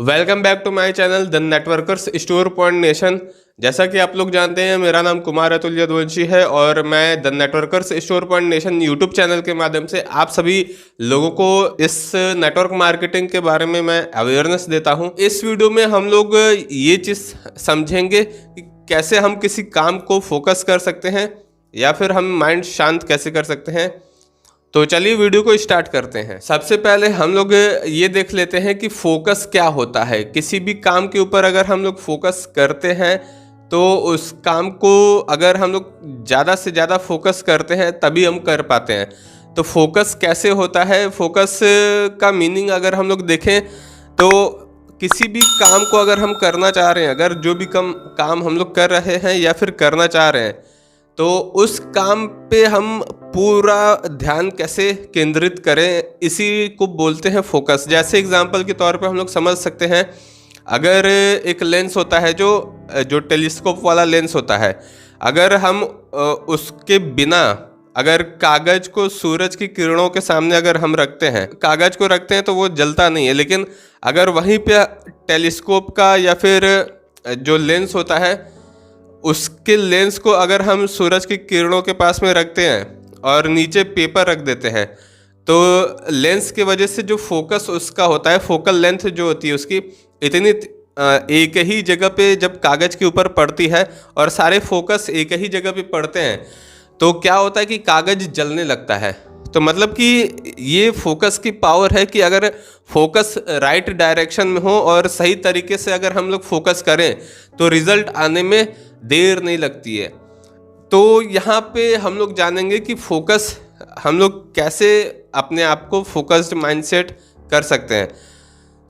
Welcome back to my channel the networkers store point nation. जैसा कि आप लोग जानते हैं, मेरा नाम कुमार अतुल यदुवंशी है और मैं the networkers store point nation YouTube channel के माध्यम से आप सभी लोगों को इस नेटवर्क मार्केटिंग के बारे में मैं अवेयरनेस देता हूं। इस वीडियो में हम लोग ये चीज़ समझेंगे कि कैसे हम किसी काम को फोकस कर सकते हैं या फिर हम माइंड शांत कैसे कर सकते हैं। तो चलिए वीडियो को स्टार्ट करते हैं। सबसे पहले हम लोग ये देख लेते हैं कि फोकस क्या होता है। किसी भी काम के ऊपर अगर हम लोग फोकस करते हैं तो उस काम को अगर हम लोग ज़्यादा से ज़्यादा फोकस करते हैं तभी हम कर पाते हैं। तो फोकस कैसे होता है, फोकस का मीनिंग अगर हम लोग देखें तो किसी भी काम को अगर हम करना चाह रहे हैं, अगर जो भी काम हम लोग कर रहे हैं या फिर करना चाह रहे हैं, तो उस काम पे हम पूरा ध्यान कैसे केंद्रित करें, इसी को बोलते हैं फोकस। जैसे एग्जांपल के तौर पे हम लोग समझ सकते हैं, अगर एक लेंस होता है जो टेलीस्कोप वाला लेंस होता है, अगर हम उसके बिना अगर कागज़ को सूरज की किरणों के सामने अगर हम रखते हैं, कागज़ को रखते हैं तो वो जलता नहीं है, लेकिन अगर वहीं पे टेलीस्कोप का या फिर जो लेंस होता है उसके लेंस को अगर हम सूरज की किरणों के पास में रखते हैं और नीचे पेपर रख देते हैं, तो लेंस की वजह से जो फोकस उसका होता है, फोकल लेंथ जो होती है उसकी इतनी एक ही जगह पे जब कागज़ के ऊपर पड़ती है और सारे फोकस एक ही जगह पे पड़ते हैं, तो क्या होता है कि कागज़ जलने लगता है। तो मतलब कि ये फोकस की पावर है कि अगर फोकस राइट डायरेक्शन में हो और सही तरीके से अगर हम लोग फोकस करें तो रिज़ल्ट आने में देर नहीं लगती है। तो यहाँ पे हम लोग जानेंगे कि फोकस हम लोग कैसे अपने आप को फोकस्ड माइंडसेट कर सकते हैं।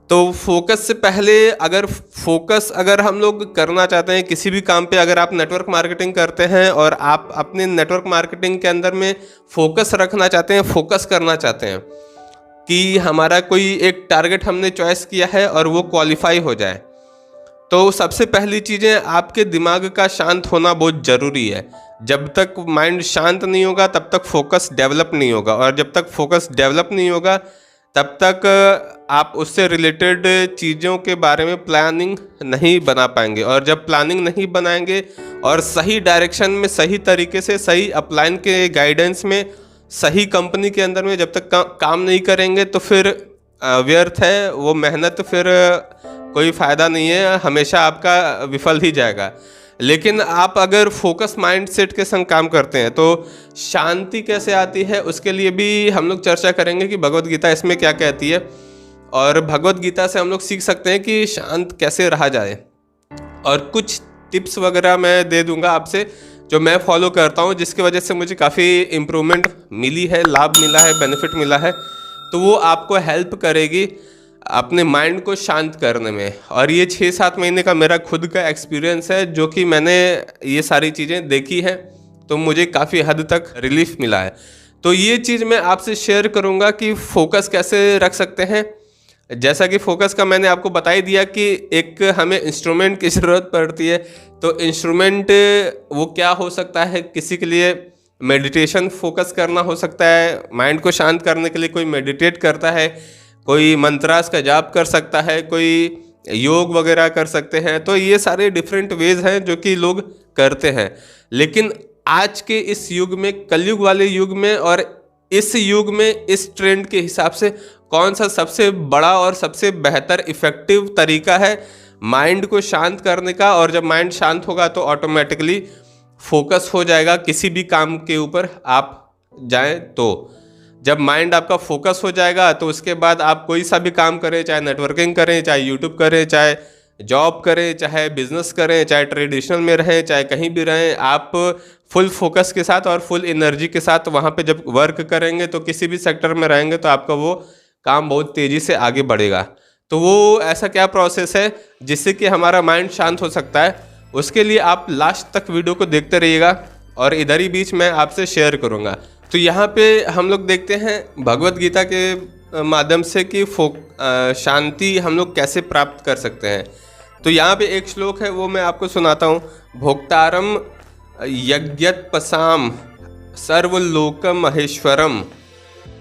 तो फोकस से पहले अगर हम लोग करना चाहते हैं किसी भी काम पे, अगर आप नेटवर्क मार्केटिंग करते हैं और आप अपने नेटवर्क मार्केटिंग के अंदर में फोकस रखना चाहते हैं, फोकस करना चाहते हैं कि हमारा कोई एक टारगेट हमने चॉइस किया है और वो क्वालिफाई हो जाए, तो सबसे पहली चीज़ें आपके दिमाग का शांत होना बहुत ज़रूरी है। जब तक माइंड शांत नहीं होगा तब तक फोकस डेवलप नहीं होगा, और जब तक फोकस डेवलप नहीं होगा तब तक आप उससे रिलेटेड चीज़ों के बारे में प्लानिंग नहीं बना पाएंगे। और जब प्लानिंग नहीं बनाएंगे और सही डायरेक्शन में, सही तरीके से, सही अपलाइन के गाइडेंस में, सही कंपनी के अंदर में जब तक काम नहीं करेंगे तो फिर व्यर्थ है वो मेहनत, फिर कोई फ़ायदा नहीं है, हमेशा आपका विफल ही जाएगा। लेकिन आप अगर फोकस माइंडसेट के संग काम करते हैं तो शांति कैसे आती है उसके लिए भी हम लोग चर्चा करेंगे कि भगवत गीता इसमें क्या कहती है, और भगवत गीता से हम लोग सीख सकते हैं कि शांत कैसे रहा जाए। और कुछ टिप्स वगैरह मैं दे दूंगा आपसे जो मैं फॉलो करता हूँ, जिसकी वजह से मुझे काफ़ी इम्प्रूवमेंट मिली है, लाभ मिला है, बेनिफिट मिला है। तो वो आपको हेल्प करेगी अपने माइंड को शांत करने में। और ये 6-7 महीने का मेरा खुद का एक्सपीरियंस है, जो कि मैंने ये सारी चीज़ें देखी हैं, तो मुझे काफ़ी हद तक रिलीफ मिला है। तो ये चीज़ मैं आपसे शेयर करूँगा कि फोकस कैसे रख सकते हैं। जैसा कि फोकस का मैंने आपको बता ही दिया कि एक हमें इंस्ट्रूमेंट की ज़रूरत पड़ती है। तो इंस्ट्रूमेंट वो क्या हो सकता है, किसी के लिए मेडिटेशन फोकस करना हो सकता है, माइंड को शांत करने के लिए कोई मेडिटेट करता है, कोई मंत्रास का जाप कर सकता है, कोई योग वगैरह कर सकते हैं। तो ये सारे डिफरेंट वेज हैं जो कि लोग करते हैं। लेकिन आज के इस युग में, कलयुग वाले युग में, और इस युग में इस ट्रेंड के हिसाब से कौन सा सबसे बड़ा और सबसे बेहतर इफ़ेक्टिव तरीका है माइंड को शांत करने का। और जब माइंड शांत होगा तो ऑटोमेटिकली फोकस हो जाएगा किसी भी काम के ऊपर आप जाएं। तो जब माइंड आपका फोकस हो जाएगा तो उसके बाद आप कोई सा भी काम करें, चाहे नेटवर्किंग करें, चाहे यूट्यूब करें, चाहे जॉब करें, चाहे बिजनेस करें, चाहे ट्रेडिशनल में रहें, चाहे कहीं भी रहें, आप फुल फोकस के साथ और फुल एनर्जी के साथ वहाँ पे जब वर्क करेंगे तो किसी भी सेक्टर में रहेंगे तो आपका वो काम बहुत तेज़ी से आगे बढ़ेगा। तो वो ऐसा क्या प्रोसेस है जिससे कि हमारा माइंड शांत हो सकता है, उसके लिए आप लास्ट तक वीडियो को देखते रहिएगा और इधर ही बीच मैं आपसे शेयर करूँगा। तो यहाँ पे हम लोग देखते हैं भगवत गीता के माध्यम से कि शांति हम लोग कैसे प्राप्त कर सकते हैं। तो यहाँ पे एक श्लोक है, वो मैं आपको सुनाता हूँ। भोक्तारम यज्ञत्पसाम सर्वलोकम महेश्वरम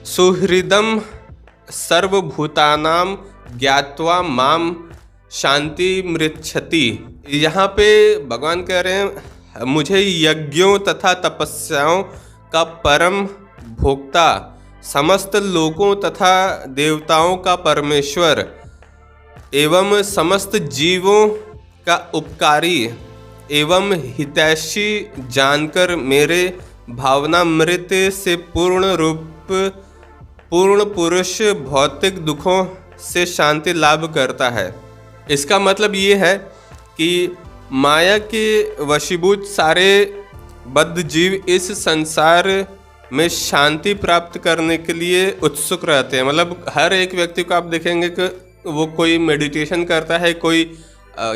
सुहृदम सर्वभूतानाम ज्ञात्वा माम शांति मृच्छति। यहाँ पे भगवान कह रहे हैं मुझे यज्ञों तथा तपस्याओं का परम भोक्ता, समस्त लोकों तथा देवताओं का परमेश्वर एवं समस्त जीवों का उपकारी एवं हितैषी जानकर मेरे भावनामृत से पूर्ण पुरुष भौतिक दुखों से शांति लाभ करता है। इसका मतलब ये है कि माया के वशीभूत सारे बद्ध जीव इस संसार में शांति प्राप्त करने के लिए उत्सुक रहते हैं। मतलब हर एक व्यक्ति को आप देखेंगे कि वो कोई मेडिटेशन करता है, कोई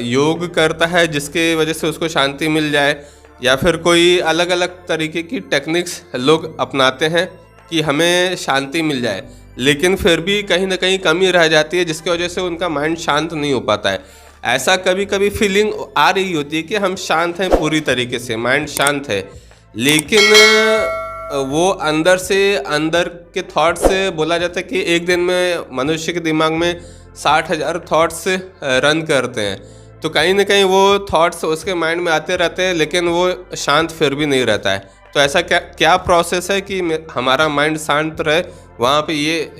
योग करता है जिसके वजह से उसको शांति मिल जाए, या फिर कोई अलग अलग तरीके की टेक्निक्स लोग अपनाते हैं कि हमें शांति मिल जाए, लेकिन फिर भी कहीं ना कहीं कमी रह जाती है जिसकी वजह से उनका माइंड शांत नहीं हो पाता है। ऐसा कभी कभी फीलिंग आ रही होती है कि हम शांत हैं, पूरी तरीके से माइंड शांत है, लेकिन वो अंदर से अंदर के थॉट्स से बोला जाता है कि एक दिन में मनुष्य के दिमाग में 60,000 थॉट्स रन करते हैं। तो कहीं ना कहीं वो थॉट्स उसके माइंड में आते रहते हैं, लेकिन वो शांत फिर भी नहीं रहता है। तो ऐसा क्या प्रोसेस है कि हमारा माइंड शांत रहे,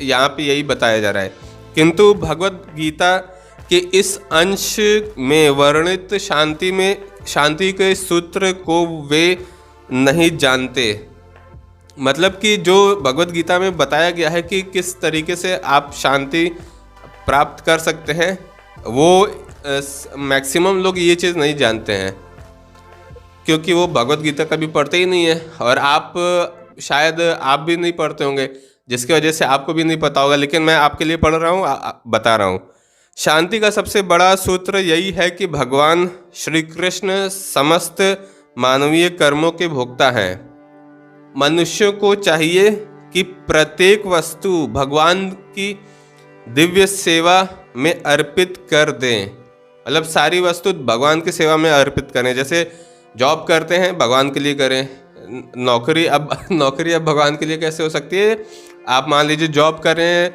यहाँ पे यही बताया जा रहा है। किंतु भगवत गीता के इस अंश में वर्णित शांति के सूत्र को वे नहीं जानते। मतलब कि जो भगवत गीता में बताया गया है कि किस तरीके से आप शांति प्राप्त कर सकते हैं, वो मैक्सिमम लोग ये चीज़ नहीं जानते हैं, क्योंकि वो भगवत गीता कभी पढ़ते ही नहीं है, और शायद आप भी नहीं पढ़ते होंगे, जिसकी वजह से आपको भी नहीं पता होगा। लेकिन मैं आपके लिए पढ़ रहा हूँ, बता रहा हूँ। शांति का सबसे बड़ा सूत्र यही है कि भगवान श्री कृष्ण समस्त मानवीय कर्मों के भोक्ता हैं। मनुष्यों को चाहिए कि प्रत्येक वस्तु भगवान की दिव्य सेवा में अर्पित कर दें। मतलब सारी वस्तु भगवान की सेवा में अर्पित करें। जैसे जॉब करते हैं, भगवान के लिए करें। नौकरी अब भगवान के लिए कैसे हो सकती है? आप मान लीजिए जॉब कर रहे हैं,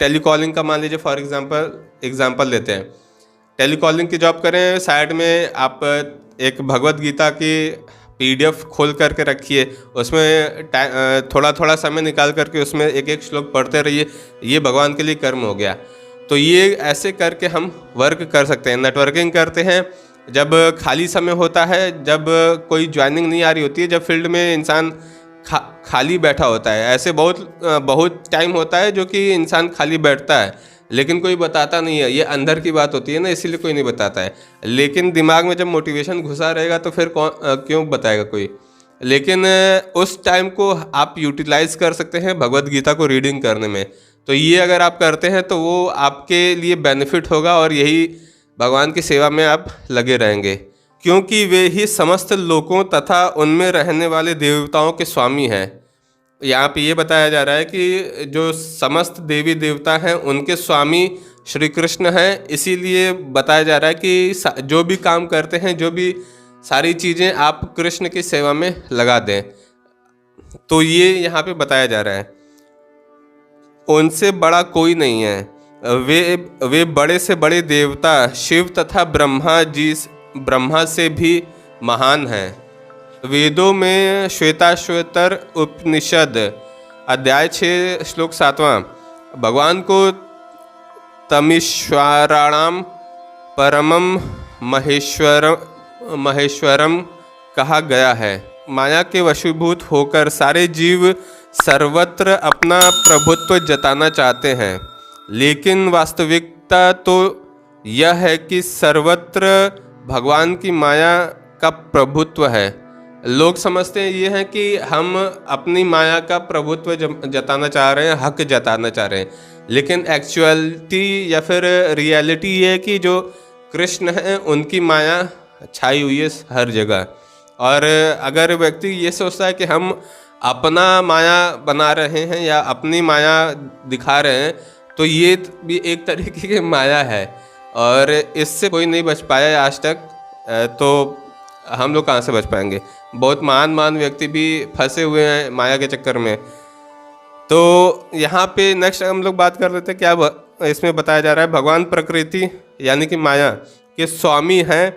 टेलीकॉलिंग का मान लीजिए फॉर एग्जांपल लेते हैं। टेलीकॉलिंग की जॉब करें, साइड में आप एक भगवत गीता की PDF खोल करके रखिए, उसमें थोड़ा थोड़ा समय निकाल करके उसमें एक एक श्लोक पढ़ते रहिए। ये भगवान के लिए कर्म हो गया। तो ये ऐसे करके हम वर्क कर सकते हैं। नेटवर्किंग करते हैं जब खाली समय होता है, जब कोई ज्वाइनिंग नहीं आ रही होती है, जब फील्ड में इंसान खाली बैठा होता है। ऐसे बहुत टाइम होता है जो कि इंसान खाली बैठता है, लेकिन कोई बताता नहीं है। ये अंदर की बात होती है ना, इसीलिए कोई नहीं बताता है। लेकिन दिमाग में जब मोटिवेशन घुसा रहेगा तो फिर क्यों बताएगा कोई। लेकिन उस टाइम को आप यूटिलाइज कर सकते हैं भगवत गीता को रीडिंग करने में। तो ये अगर आप करते हैं तो वो आपके लिए बेनिफिट होगा, और यही भगवान की सेवा में आप लगे रहेंगे, क्योंकि वे ही समस्त लोकों तथा उनमें रहने वाले देवताओं के स्वामी हैं। यहाँ पे ये बताया जा रहा है कि जो समस्त देवी देवता हैं उनके स्वामी श्री कृष्ण हैं। इसीलिए बताया जा रहा है कि जो भी काम करते हैं, जो भी सारी चीज़ें आप कृष्ण की सेवा में लगा दें। तो ये यहाँ पे बताया जा रहा है, उनसे बड़ा कोई नहीं है। वे बड़े से बड़े देवता शिव तथा ब्रह्मा से भी महान हैं। वेदों में श्वेताश्वतर उपनिषद अध्याय 6 श्लोक 7वां भगवान को तमीश्वराणाम परमम महेश्वरम कहा गया है। माया के वशीभूत होकर सारे जीव सर्वत्र अपना प्रभुत्व जताना चाहते हैं, लेकिन वास्तविकता तो यह है कि सर्वत्र भगवान की माया का प्रभुत्व है। लोग समझते हैं ये है कि हम अपनी माया का प्रभुत्व जताना चाह रहे हैं, हक जताना चाह रहे हैं, लेकिन एक्चुअलिटी या फिर रियलिटी ये है कि जो कृष्ण हैं उनकी माया छाई हुई है हर जगह। और अगर व्यक्ति ये सोचता है कि हम अपना माया बना रहे हैं या अपनी माया दिखा रहे हैं, तो ये भी एक तरीके की माया है, और इससे कोई नहीं बच पाया आज तक। तो हम लोग कहाँ से बच पाएंगे? बहुत महान व्यक्ति भी फंसे हुए हैं माया के चक्कर में। तो यहाँ पे नेक्स्ट हम लोग बात कर लेते हैं क्या इसमें बताया जा रहा है भगवान प्रकृति यानी कि माया के स्वामी हैं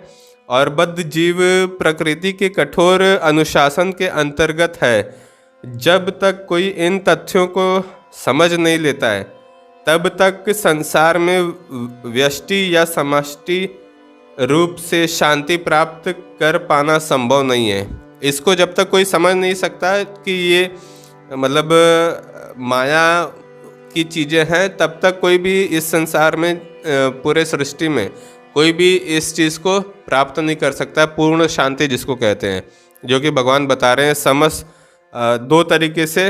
और बद्ध जीव प्रकृति के कठोर अनुशासन के अंतर्गत है। जब तक कोई इन तथ्यों को समझ नहीं लेता है तब तक संसार में व्यष्टि या समष्टि रूप से शांति प्राप्त कर पाना संभव नहीं है। इसको जब तक कोई समझ नहीं सकता कि ये मतलब माया की चीज़ें हैं, तब तक कोई भी इस संसार में पूरे सृष्टि में कोई भी इस चीज़ को प्राप्त नहीं कर सकता। पूर्ण शांति जिसको कहते हैं, जो कि भगवान बता रहे हैं दो तरीके से,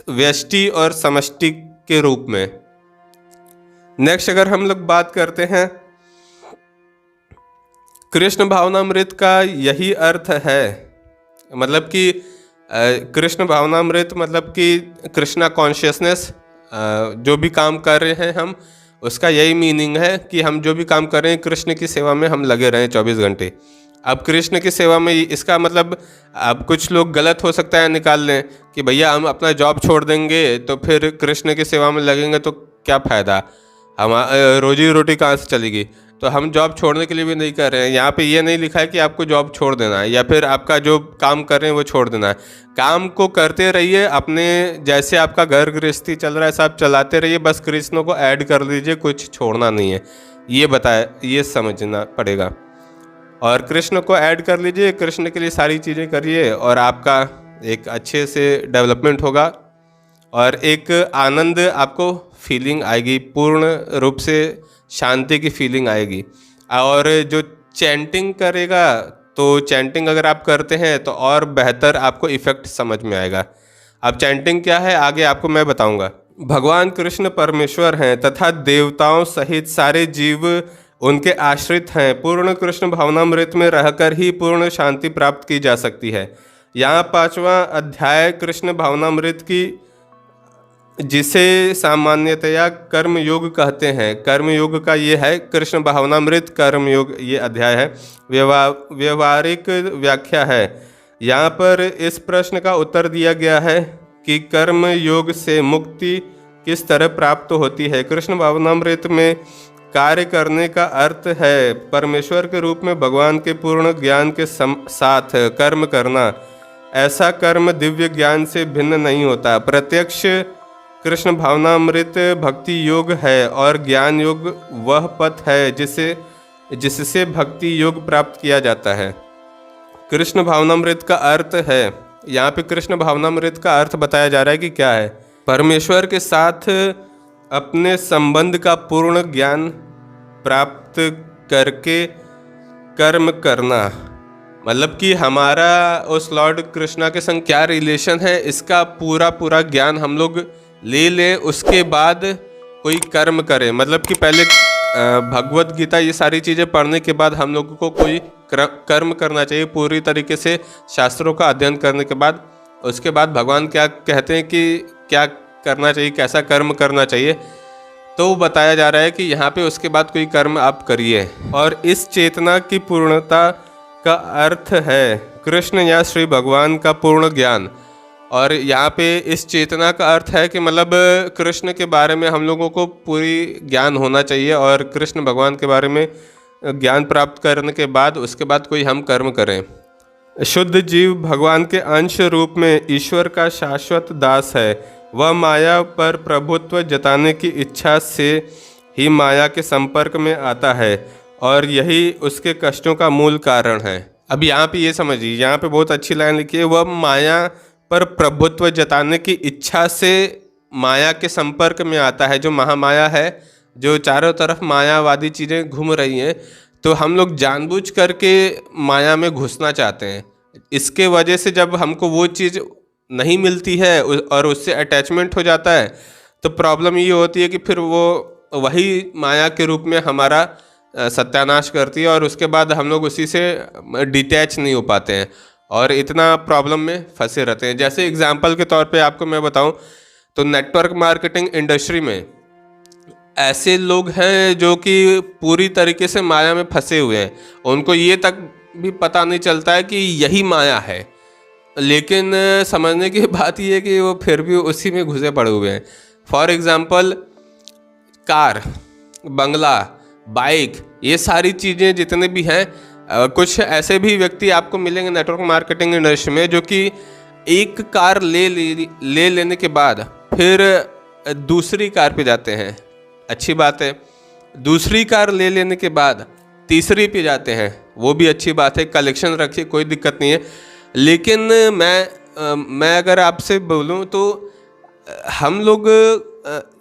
व्यष्टि और समष्टि के रूप में। नेक्स्ट अगर हम लोग बात करते हैं, कृष्ण भावनामृत का यही अर्थ है, मतलब कि कृष्ण भावनामृत मतलब कि कृष्णा कॉन्शियसनेस, जो भी काम कर रहे हैं हम, उसका यही मीनिंग है कि हम जो भी काम कर रहे हैं कृष्ण की सेवा में हम लगे रहें 24 घंटे। अब कृष्ण की सेवा में इसका मतलब, अब कुछ लोग गलत हो सकता है निकाल लें कि भैया हम अपना जॉब छोड़ देंगे तो फिर कृष्ण की सेवा में लगेंगे तो क्या फ़ायदा, हम रोजी रोटी कहाँ से चलेगी। तो हम जॉब छोड़ने के लिए भी नहीं कर रहे हैं। यहाँ पे ये नहीं लिखा है कि आपको जॉब छोड़ देना है या फिर आपका जो काम कर रहे हैं वो छोड़ देना है। काम को करते रहिए, अपने जैसे आपका घर गृहस्थी चल रहा है सब चलाते रहिए, बस कृष्ण को ऐड कर लीजिए, कुछ छोड़ना नहीं है, ये बताया, ये समझना पड़ेगा। और कृष्ण को ऐड कर लीजिए, कृष्ण के लिए सारी चीज़ें करिए और आपका एक अच्छे से डेवलपमेंट होगा और एक आनंद आपको फीलिंग आएगी, पूर्ण रूप से शांति की फीलिंग आएगी। और जो चैंटिंग करेगा, तो चैंटिंग अगर आप करते हैं तो और बेहतर आपको इफ़ेक्ट समझ में आएगा। अब चैंटिंग क्या है आगे आपको मैं बताऊंगा। भगवान कृष्ण परमेश्वर हैं तथा देवताओं सहित सारे जीव उनके आश्रित हैं। पूर्ण कृष्ण भावनामृत में रहकर ही पूर्ण शांति प्राप्त की जा सकती है। यहाँ 5वां अध्याय कृष्ण भावनामृत की, जिसे सामान्यतया कर्म योग कहते हैं, कर्म योग का ये है कृष्ण भावनामृत कर्म योग, ये अध्याय है, व्यवहारिक व्याख्या है। यहाँ पर इस प्रश्न का उत्तर दिया गया है कि कर्म योग से मुक्ति किस तरह प्राप्त होती है। कृष्ण भावनामृत में कार्य करने का अर्थ है परमेश्वर के रूप में भगवान के पूर्ण ज्ञान के साथ कर्म करना। ऐसा कर्म दिव्य ज्ञान से भिन्न नहीं होता। प्रत्यक्ष कृष्ण भावनामृत भक्ति योग है और ज्ञान योग वह पथ है जिससे भक्ति योग प्राप्त किया जाता है। कृष्ण भावनामृत का अर्थ है, यहाँ पे कृष्ण भावनामृत का अर्थ बताया जा रहा है कि क्या है। परमेश्वर के साथ अपने संबंध का पूर्ण ज्ञान प्राप्त करके कर्म करना, मतलब कि हमारा उस लॉर्ड कृष्णा के संग क्या रिलेशन है, इसका पूरा ज्ञान हम लोग ले लें, उसके बाद कोई कर्म करें। मतलब कि पहले भगवत गीता ये सारी चीज़ें पढ़ने के बाद हम लोगों को कोई कर्म करना चाहिए पूरी तरीके से, शास्त्रों का अध्ययन करने के बाद। उसके बाद भगवान क्या कहते हैं कि क्या करना चाहिए, कैसा कर्म करना चाहिए, तो वो बताया जा रहा है कि यहाँ पे उसके बाद कोई कर्म आप करिए। और इस चेतना की पूर्णता का अर्थ है कृष्ण या श्री भगवान का पूर्ण ज्ञान। और यहाँ पे इस चेतना का अर्थ है कि मतलब कृष्ण के बारे में हम लोगों को पूरी ज्ञान होना चाहिए और कृष्ण भगवान के बारे में ज्ञान प्राप्त करने के बाद उसके बाद कोई हम कर्म करें। शुद्ध जीव भगवान के अंश रूप में ईश्वर का शाश्वत दास है। वह माया पर प्रभुत्व जताने की इच्छा से ही माया के संपर्क में आता है और यही उसके कष्टों का मूल कारण है। अब यहाँ पे ये समझिए, यहाँ पे बहुत अच्छी लाइन लिखी है, वह माया पर प्रभुत्व जताने की इच्छा से माया के संपर्क में आता है। जो महामाया है, जो चारों तरफ मायावादी चीज़ें घूम रही हैं, तो हम लोग जानबूझ करके माया में घुसना चाहते हैं। इसके वजह से जब हमको वो चीज़ नहीं मिलती है और उससे अटैचमेंट हो जाता है, तो प्रॉब्लम ये होती है कि फिर वो वही माया के रूप में हमारा सत्यानाश करती है और उसके बाद हम लोग उसी से डिटैच नहीं हो पाते हैं और इतना प्रॉब्लम में फंसे रहते हैं। जैसे एग्जांपल के तौर पे आपको मैं बताऊं तो नेटवर्क मार्केटिंग इंडस्ट्री में ऐसे लोग हैं जो कि पूरी तरीके से माया में फंसे हुए हैं। उनको ये तक भी पता नहीं चलता है कि यही माया है, लेकिन समझने की बात ये है कि वो फिर भी उसी में घुसे पड़े हुए हैं। For example, car, Bangla, bike, ये सारी चीज़ें जितने भी हैं, कुछ ऐसे भी व्यक्ति आपको मिलेंगे नेटवर्क मार्केटिंग इंडस्ट्री में जो कि एक कार ले लेने के बाद फिर दूसरी कार पे जाते हैं। अच्छी बात है। दूसरी कार ले लेने के बाद तीसरी पे जाते हैं, वो भी अच्छी बात है। कलेक्शन रखिए, कोई दिक्कत नहीं है। लेकिन मैं अगर आपसे बोलूं तो हम लोग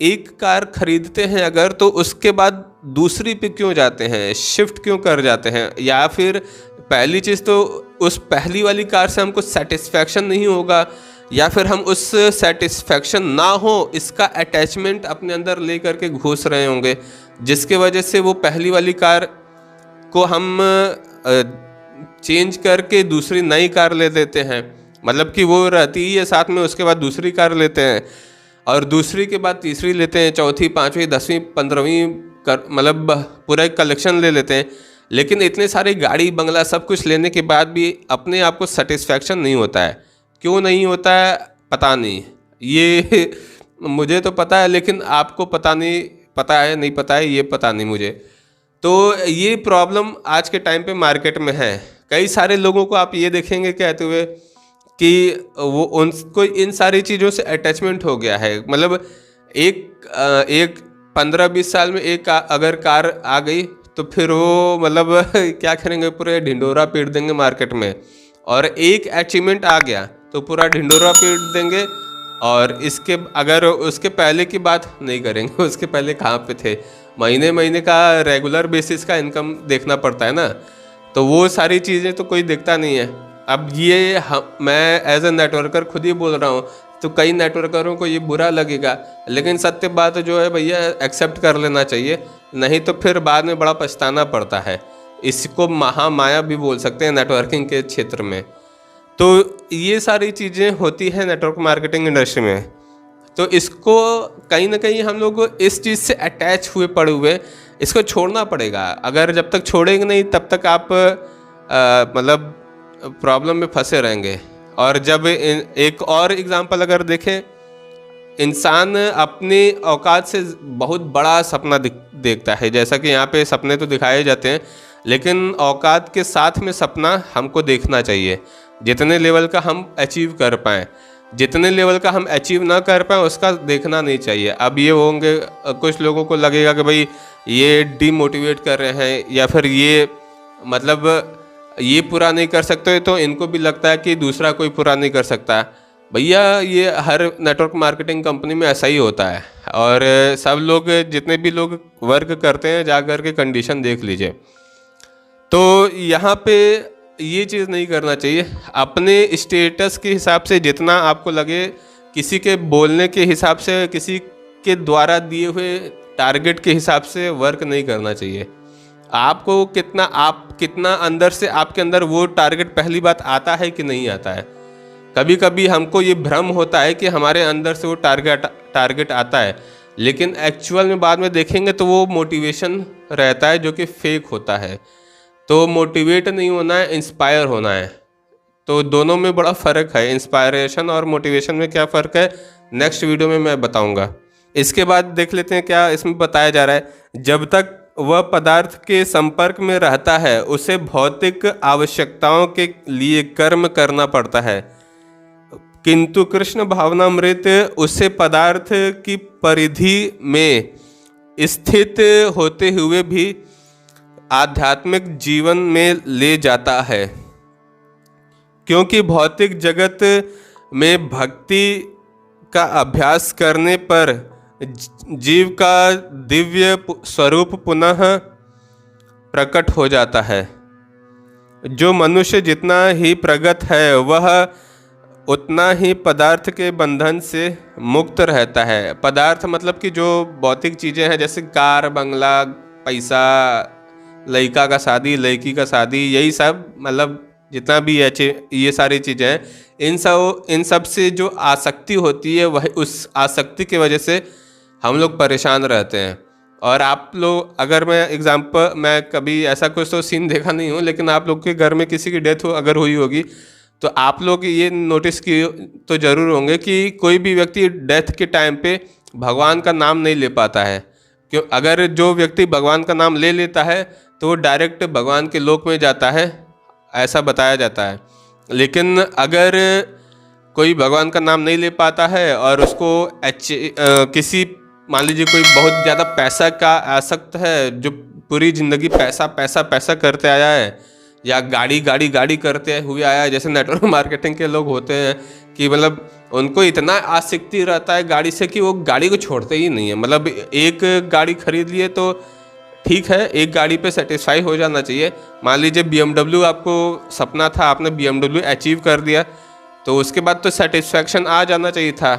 एक कार खरीदते हैं अगर, तो उसके बाद दूसरी पे क्यों जाते हैं, शिफ्ट क्यों कर जाते हैं? या फिर पहली चीज़ तो उस पहली वाली कार से हमको सेटिस्फैक्शन नहीं होगा, या फिर हम उस सेटिस्फैक्शन ना हो इसका अटैचमेंट अपने अंदर ले करके घुस रहे होंगे, जिसके वजह से वो पहली वाली कार को हम चेंज करके दूसरी नई कार ले लेते हैं। मतलब कि वो रहती ही है साथ में, उसके बाद दूसरी कार लेते हैं और दूसरी के बाद तीसरी लेते हैं, चौथी, पाँचवीं, 10वीं, 15वीं मतलब पूरा एक कलेक्शन ले लेते हैं। लेकिन इतने सारे गाड़ी, बंगला, सब कुछ लेने के बाद भी अपने आप को सेटिस्फैक्शन नहीं होता है। क्यों नहीं होता है पता नहीं, ये मुझे तो पता है, लेकिन आपको पता नहीं, पता है नहीं पता है ये पता नहीं मुझे। तो ये प्रॉब्लम आज के टाइम पे मार्केट में है। कई सारे लोगों को आप ये देखेंगे कहते हुए कि वो उनको इन सारी चीज़ों से अटैचमेंट हो गया है। मतलब एक 15-20 साल में एक अगर कार आ गई तो फिर वो मतलब क्या करेंगे, पूरे ढिंडोरा पीट देंगे मार्केट में। और एक अचीवमेंट आ गया तो पूरा ढिंडोरा पीट देंगे। और इसके अगर उसके पहले की बात नहीं करेंगे, उसके पहले कहाँ पे थे, महीने महीने का रेगुलर बेसिस का इनकम देखना पड़ता है ना, तो वो सारी चीज़ें तो कोई देखता नहीं है। अब ये मैं एज ए नेटवर्कर खुद ही बोल रहा हूँ, तो कई नेटवर्करों को ये बुरा लगेगा, लेकिन सत्य बात जो है भैया एक्सेप्ट कर लेना चाहिए, नहीं तो फिर बाद में बड़ा पछताना पड़ता है। इसको महामाया भी बोल सकते हैं नेटवर्किंग के क्षेत्र में। तो ये सारी चीज़ें होती हैं नेटवर्क मार्केटिंग इंडस्ट्री में। तो इसको कहीं ना कहीं हम लोग इस चीज़ से अटैच हुए पड़े हुए, इसको छोड़ना पड़ेगा। अगर जब तक छोड़ेंगे नहीं तब तक आप मतलब प्रॉब्लम में फंसे रहेंगे। और जब एक और एग्जांपल अगर देखें, इंसान अपनी औकात से बहुत बड़ा सपना देखता है। जैसा कि यहाँ पे सपने तो दिखाए जाते हैं, लेकिन औकात के साथ में सपना हमको देखना चाहिए। जितने लेवल का हम अचीव कर पाएँ, जितने लेवल का हम अचीव ना कर पाएँ उसका देखना नहीं चाहिए। अब ये होंगे, कुछ लोगों को लगेगा कि भाई ये डीमोटिवेट कर रहे हैं, या फिर ये मतलब ये पूरा नहीं कर सकते, तो इनको भी लगता है कि दूसरा कोई पूरा नहीं कर सकता। भैया ये हर नेटवर्क मार्केटिंग कंपनी में ऐसा ही होता है। और सब लोग, जितने भी लोग वर्क करते हैं, जा कर के कंडीशन देख लीजिए। तो यहाँ पे ये चीज़ नहीं करना चाहिए। अपने स्टेटस के हिसाब से जितना आपको लगे, किसी के बोलने के हिसाब से, किसी के द्वारा दिए हुए टारगेट के हिसाब से वर्क नहीं करना चाहिए। आपको कितना अंदर से आपके अंदर वो टारगेट पहली बात आता है कि नहीं आता है। कभी कभी हमको ये भ्रम होता है कि हमारे अंदर से वो टारगेट आता है, लेकिन एक्चुअल में बाद में देखेंगे तो वो मोटिवेशन रहता है जो कि फेक होता है। तो मोटिवेट नहीं होना है, इंस्पायर होना है। तो दोनों में बड़ा फ़र्क है। इंस्पायरेशन और मोटिवेशन में क्या फ़र्क है, नेक्स्ट वीडियो में मैं बताऊंगा। इसके बाद देख लेते हैं क्या इसमें बताया जा रहा है। जब तक वह पदार्थ के संपर्क में रहता है उसे भौतिक आवश्यकताओं के लिए कर्म करना पड़ता है, किंतु कृष्ण भावनामृत उसे पदार्थ की परिधि में स्थित होते हुए भी आध्यात्मिक जीवन में ले जाता है। क्योंकि भौतिक जगत में भक्ति का अभ्यास करने पर जीव का दिव्य स्वरूप पुनः प्रकट हो जाता है। जो मनुष्य जितना ही प्रगत है वह उतना ही पदार्थ के बंधन से मुक्त रहता है। पदार्थ मतलब कि जो भौतिक चीज़ें हैं, जैसे कार, बंगला, पैसा, लड़का का शादी, लड़की का शादी, यही सब, मतलब जितना भी है ये सारी चीज़ें हैं, इन सब से जो आसक्ति होती है, वह उस आसक्ति की वजह से हम लोग परेशान रहते हैं। और आप लोग, अगर मैं कभी ऐसा कुछ तो सीन देखा नहीं हूँ, लेकिन आप लोग के घर में किसी की डेथ अगर हुई होगी तो आप लोग ये नोटिस किए तो ज़रूर होंगे कि कोई भी व्यक्ति डेथ के टाइम पे भगवान का नाम नहीं ले पाता है। क्यों, अगर जो व्यक्ति भगवान का नाम ले लेता है तो वो डायरेक्ट भगवान के लोक में जाता है, ऐसा बताया जाता है। लेकिन अगर कोई भगवान का नाम नहीं ले पाता है और उसको किसी, मान लीजिए कोई बहुत ज़्यादा पैसा का आसक्त है, जो पूरी ज़िंदगी पैसा पैसा पैसा करते आया है, या गाड़ी गाड़ी गाड़ी करते हुए आया है, जैसे नेटवर्क मार्केटिंग के लोग होते हैं कि मतलब उनको इतना आसक्ति रहता है गाड़ी से कि वो गाड़ी को छोड़ते ही नहीं है। मतलब एक गाड़ी खरीद लिए तो ठीक है, एक गाड़ी पे सेटिस्फाई हो जाना चाहिए। मान लीजिए BMW आपको सपना था, आपने BMW अचीव कर दिया, तो उसके बाद तो सेटिस्फैक्शन आ जाना चाहिए था,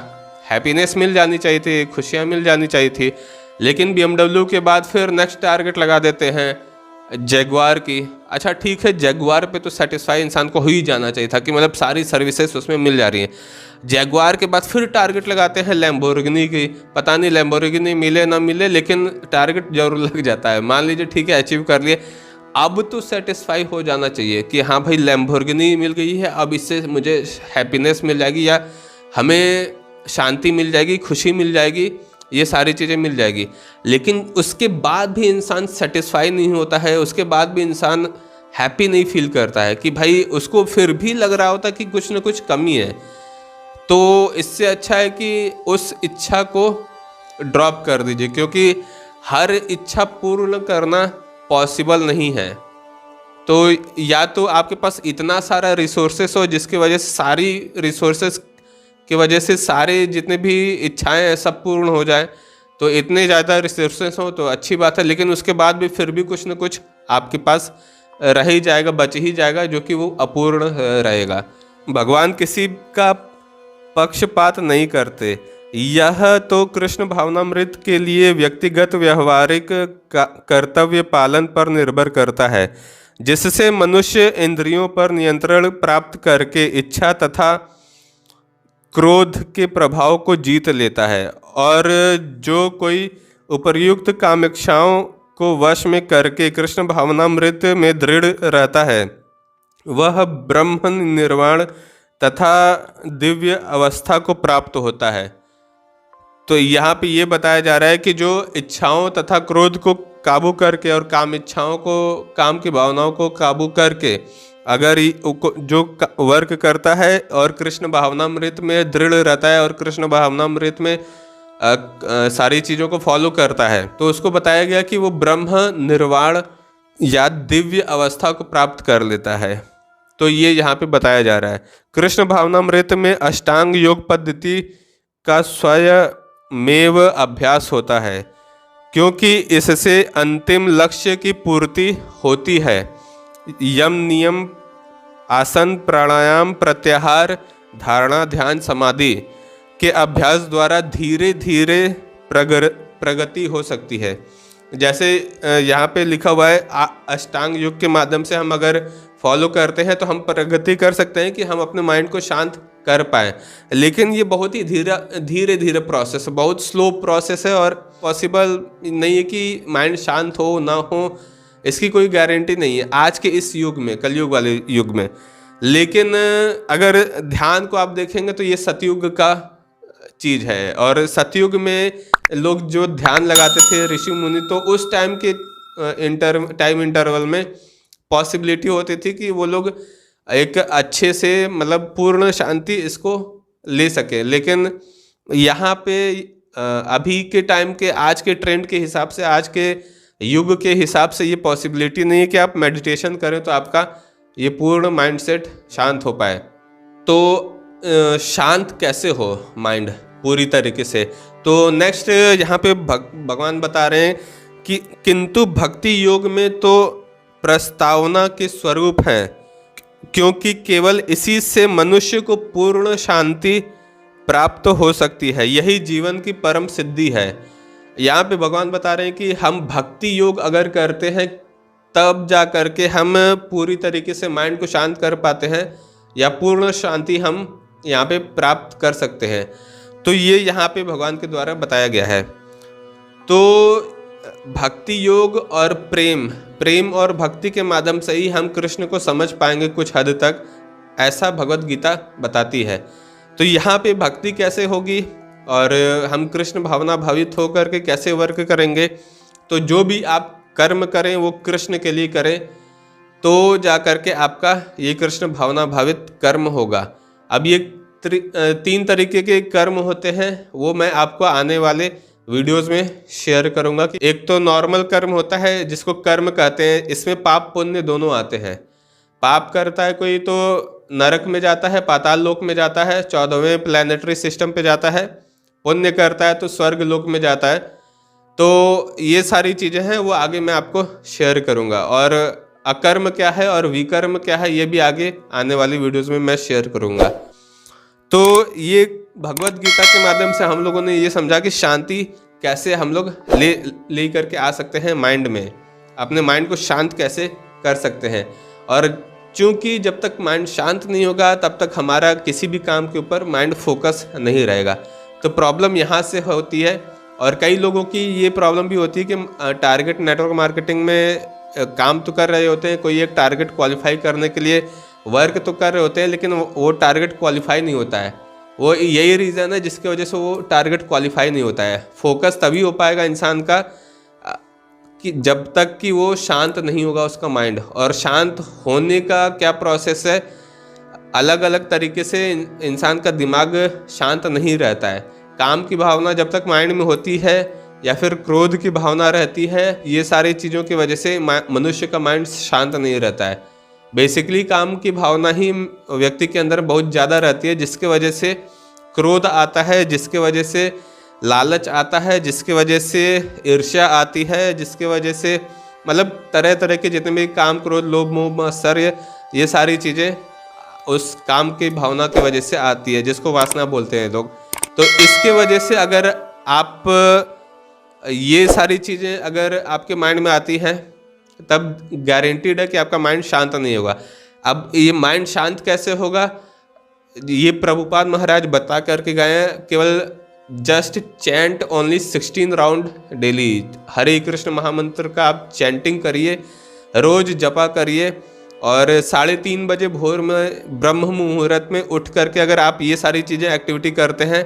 हैप्पीनेस मिल जानी चाहिए थी, खुशियाँ मिल जानी चाहिए थी। लेकिन BMW के बाद फिर नेक्स्ट टारगेट लगा देते हैं जैगुआर की। अच्छा ठीक है, जैगुआर पे तो सेटिस्फाई इंसान को हो ही जाना चाहिए था कि मतलब सारी सर्विसेज उसमें मिल जा रही हैं। जैगुआर के बाद फिर टारगेट लगाते हैं लैम्बोर्गिनी की। पता नहीं लैम्बोर्गिनी मिले ना मिले, लेकिन टारगेट जरूर लग जाता है। मान लीजिए ठीक है, अचीव कर लिए, अब तो सेटिस्फाई हो जाना चाहिए कि हाँ भाई लैम्बोर्गिनी मिल गई है, अब इससे मुझे हैप्पीनेस मिल जाएगी, या हमें शांति मिल जाएगी, खुशी मिल जाएगी, ये सारी चीज़ें मिल जाएगी। लेकिन उसके बाद भी इंसान सेटिस्फाई नहीं होता है, उसके बाद भी इंसान हैप्पी नहीं फील करता है, कि भाई उसको फिर भी लग रहा होता कि कुछ ना कुछ कमी है। तो इससे अच्छा है कि उस इच्छा को ड्रॉप कर दीजिए, क्योंकि हर इच्छा पूर्ण करना पॉसिबल नहीं है। तो या तो आपके पास इतना सारा रिसोर्सेस हो जिसकी वजह से सारी रिसोर्सेस की वजह से सारे जितने भी इच्छाएं हैं सब पूर्ण हो जाए, तो इतने ज़्यादा रिसोर्सेस हो तो अच्छी बात है। लेकिन उसके बाद भी फिर भी कुछ न कुछ आपके पास रह ही जाएगा, बच ही जाएगा, जो कि वो अपूर्ण रहेगा। भगवान किसी का पक्षपात नहीं करते। यह तो कृष्ण भावनामृत के लिए व्यक्तिगत व्यवहारिक कर्तव्य पालन पर निर्भर करता है, जिससे मनुष्य इंद्रियों पर नियंत्रण प्राप्त करके इच्छा तथा क्रोध के प्रभाव को जीत लेता है। और जो कोई उपर्युक्त कामेक्षाओं को वश में करके कृष्ण भावनामृत में दृढ़ रहता है, वह ब्रह्म निर्वाण तथा दिव्य अवस्था को प्राप्त होता है। तो यहाँ पे ये बताया जा रहा है कि जो इच्छाओं तथा क्रोध को काबू करके और काम इच्छाओं को, काम की भावनाओं को काबू करके अगर जो वर्क करता है और कृष्ण भावनामृत में दृढ़ रहता है और कृष्ण भावनामृत में सारी चीज़ों को फॉलो करता है, तो उसको बताया गया कि वो ब्रह्म निर्वाण या दिव्य अवस्था को प्राप्त कर लेता है। तो ये यहाँ पे बताया जा रहा है। कृष्ण भावनामृत में अष्टांग योग पद्धति का स्वयमेव अभ्यास होता है, क्योंकि इससे अंतिम लक्ष्य की पूर्ति होती है। यम नियम आसन प्राणायाम प्रत्याहार धारणा ध्यान समाधि के अभ्यास द्वारा धीरे धीरे प्रगति हो सकती है। जैसे यहाँ पे लिखा हुआ है अष्टांग योग के माध्यम से हम अगर फॉलो करते हैं तो हम प्रगति कर सकते हैं कि हम अपने माइंड को शांत कर पाएँ। लेकिन ये बहुत ही धीरे धीरे प्रोसेस, बहुत स्लो प्रोसेस है और पॉसिबल नहीं है कि माइंड शांत हो ना हो, इसकी कोई गारंटी नहीं है आज के इस युग में, कलयुग वाले युग में। लेकिन अगर ध्यान को आप देखेंगे तो ये सतयुग का चीज़ है, और सतयुग में लोग जो ध्यान लगाते थे ऋषि मुनि, तो उस टाइम के टाइम इंटरवल में पॉसिबिलिटी होती थी कि वो लोग एक अच्छे से मतलब पूर्ण शांति इसको ले सके। लेकिन यहाँ पे अभी के टाइम के, आज के ट्रेंड के हिसाब से, आज के युग के हिसाब से ये पॉसिबिलिटी नहीं है कि आप मेडिटेशन करें तो आपका ये पूर्ण माइंडसेट शांत हो पाए। तो शांत कैसे हो माइंड पूरी तरीके से, तो नेक्स्ट यहाँ पे भगवान बता रहे हैं कि किंतु भक्ति योग में तो प्रस्तावना के स्वरूप हैं, क्योंकि केवल इसी से मनुष्य को पूर्ण शांति प्राप्त हो सकती है, यही जीवन की परम सिद्धि है। यहाँ पे भगवान बता रहे हैं कि हम भक्ति योग अगर करते हैं तब जा करके हम पूरी तरीके से माइंड को शांत कर पाते हैं, या पूर्ण शांति हम यहाँ पे प्राप्त कर सकते हैं। तो ये यहाँ पे भगवान के द्वारा बताया गया है। तो भक्ति योग और प्रेम और भक्ति के माध्यम से ही हम कृष्ण को समझ पाएंगे कुछ हद तक, ऐसा भगवत गीता बताती है। तो यहाँ पे भक्ति कैसे होगी और हम कृष्ण भावना भावित होकर के कैसे वर्क करेंगे, तो जो भी आप कर्म करें वो कृष्ण के लिए करें, तो जा कर के आपका ये कृष्ण भावना भावित कर्म होगा। अब ये 3 तरीके के कर्म होते हैं, वो मैं आपको आने वाले वीडियोस में शेयर करूंगा। कि एक तो नॉर्मल कर्म होता है जिसको कर्म कहते हैं, इसमें पाप पुण्य दोनों आते हैं। पाप करता है कोई तो नरक में जाता है, पाताल लोक में जाता है, 14वें प्लैनेटरी सिस्टम पे जाता है। पुण्य करता है तो स्वर्ग लोक में जाता है। तो ये सारी चीज़ें हैं, वो आगे मैं आपको शेयर करूंगा। और अकर्म क्या है और विकर्म क्या है, ये भी आगे आने वाली वीडियोस में मैं शेयर करूंगा। तो ये भगवत गीता के माध्यम से हम लोगों ने ये समझा कि शांति कैसे हम लोग ले करके आ सकते हैं माइंड में, अपने माइंड को शांत कैसे कर सकते हैं। और चूंकि जब तक माइंड शांत नहीं होगा तब तक हमारा किसी भी काम के ऊपर माइंड फोकस नहीं रहेगा। तो प्रॉब्लम यहाँ से होती है। और कई लोगों की ये प्रॉब्लम भी होती है कि टारगेट नेटवर्क मार्केटिंग में काम तो कर रहे होते हैं, कोई एक टारगेट क्वालिफाई करने के लिए वर्क तो कर रहे होते हैं, लेकिन वो टारगेट क्वालिफाई नहीं होता है। वो यही रीज़न है जिसकी वजह से वो टारगेट क्वालिफाई नहीं होता है। फोकस तभी हो पाएगा इंसान का कि जब तक कि वो शांत नहीं होगा उसका माइंड। और शांत होने का क्या प्रोसेस है, अलग अलग तरीके से इंसान का दिमाग शांत नहीं रहता है। काम की भावना जब तक माइंड में होती है या फिर क्रोध की भावना रहती है, ये सारी चीज़ों की वजह से मनुष्य का माइंड शांत नहीं रहता है। बेसिकली काम की भावना ही व्यक्ति के अंदर बहुत ज़्यादा रहती है, जिसके वजह से क्रोध आता है, जिसके वजह से लालच आता है, जिसकी वजह से ईर्ष्या आती है, जिसकी वजह से मतलब तरह तरह के जितने भी काम, क्रोध, लोभ, मोह, मत्सर्य, ये सारी चीज़ें उस काम की भावना की वजह से आती है, जिसको वासना बोलते हैं लोग। तो इसके वजह से अगर आप ये सारी चीज़ें अगर आपके माइंड में आती हैं तब गारंटीड है कि आपका माइंड शांत नहीं होगा। अब ये माइंड शांत कैसे होगा, ये प्रभुपाद महाराज बता करके गए हैं। केवल just chant only 16 round daily. Hare Krishna महामंत्र का आप चैंटिंग करिए, रोज जपा करिए। और 3:30 बजे भोर में ब्रह्म मुहूर्त में उठ करके अगर आप ये सारी चीज़ें एक्टिविटी करते हैं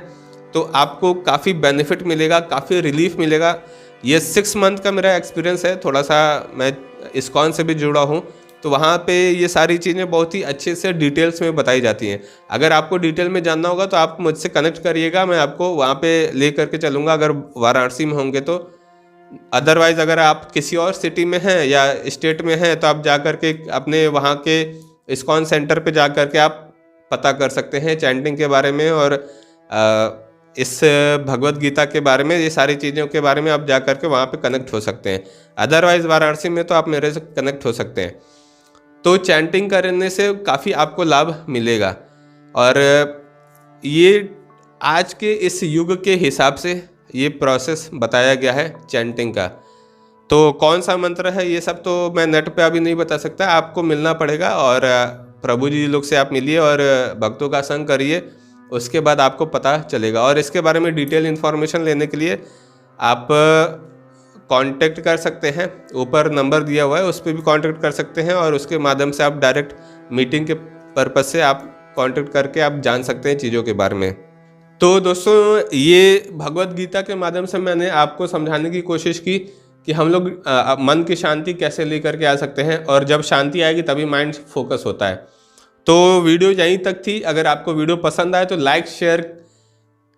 तो आपको काफ़ी बेनिफिट मिलेगा, काफ़ी रिलीफ मिलेगा। ये 6 मंथ का मेरा एक्सपीरियंस है। थोड़ा सा मैं इस्कॉन से भी जुड़ा हूँ, तो वहाँ पे ये सारी चीज़ें बहुत ही अच्छे से डिटेल्स में बताई जाती हैं। अगर आपको डिटेल में जानना होगा तो आप मुझसे कनेक्ट करिएगा, मैं आपको वहाँ पे ले करके चलूँगा अगर वाराणसी में होंगे तो। अदरवाइज़ अगर आप किसी और सिटी में हैं या स्टेट में हैं तो आप जा कर के अपने वहाँ के इस्कॉन सेंटर पे जा कर के आप पता कर सकते हैं चैंटिंग के बारे में और इस भगवत गीता के बारे में, ये सारी चीज़ों के बारे में आप जा कर के वहाँ पे कनेक्ट हो सकते हैं। अदरवाइज़ वाराणसी में तो आप मेरे से कनेक्ट हो सकते हैं। तो चैंटिंग करने से काफ़ी आपको लाभ मिलेगा। और ये आज के इस युग के हिसाब से ये प्रोसेस बताया गया है चैंटिंग का। तो कौन सा मंत्र है ये सब तो मैं नेट पे अभी नहीं बता सकता, आपको मिलना पड़ेगा। और प्रभु जी लोग से आप मिलिए और भक्तों का संग करिए, उसके बाद आपको पता चलेगा। और इसके बारे में डिटेल इन्फॉर्मेशन लेने के लिए आप कांटेक्ट कर सकते हैं, ऊपर नंबर दिया हुआ है उस पर भी कांटेक्ट कर सकते हैं। और उसके माध्यम से आप डायरेक्ट मीटिंग के पर्पज़ से आप कांटेक्ट करके आप जान सकते हैं चीज़ों के बारे में। तो दोस्तों, ये भगवत गीता के माध्यम से मैंने आपको समझाने की कोशिश की कि हम लोग मन की शांति कैसे लेकर के आ सकते हैं, और जब शांति आएगी तभी माइंड फोकस होता है। तो वीडियो यहीं तक थी। अगर आपको वीडियो पसंद आए तो लाइक, शेयर,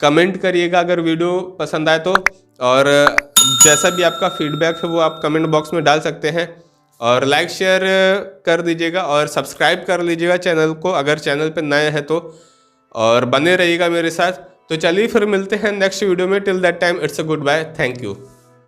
कमेंट करिएगा अगर वीडियो पसंद आए तो। और जैसा भी आपका फीडबैक है वो आप कमेंट बॉक्स में डाल सकते हैं। और लाइक शेयर कर दीजिएगा और सब्सक्राइब कर लीजिएगा चैनल को अगर चैनल पे नए हैं तो, और बने रहिएगा मेरे साथ। तो चलिए फिर मिलते हैं नेक्स्ट वीडियो में। Till that time it's a good bye, thank you.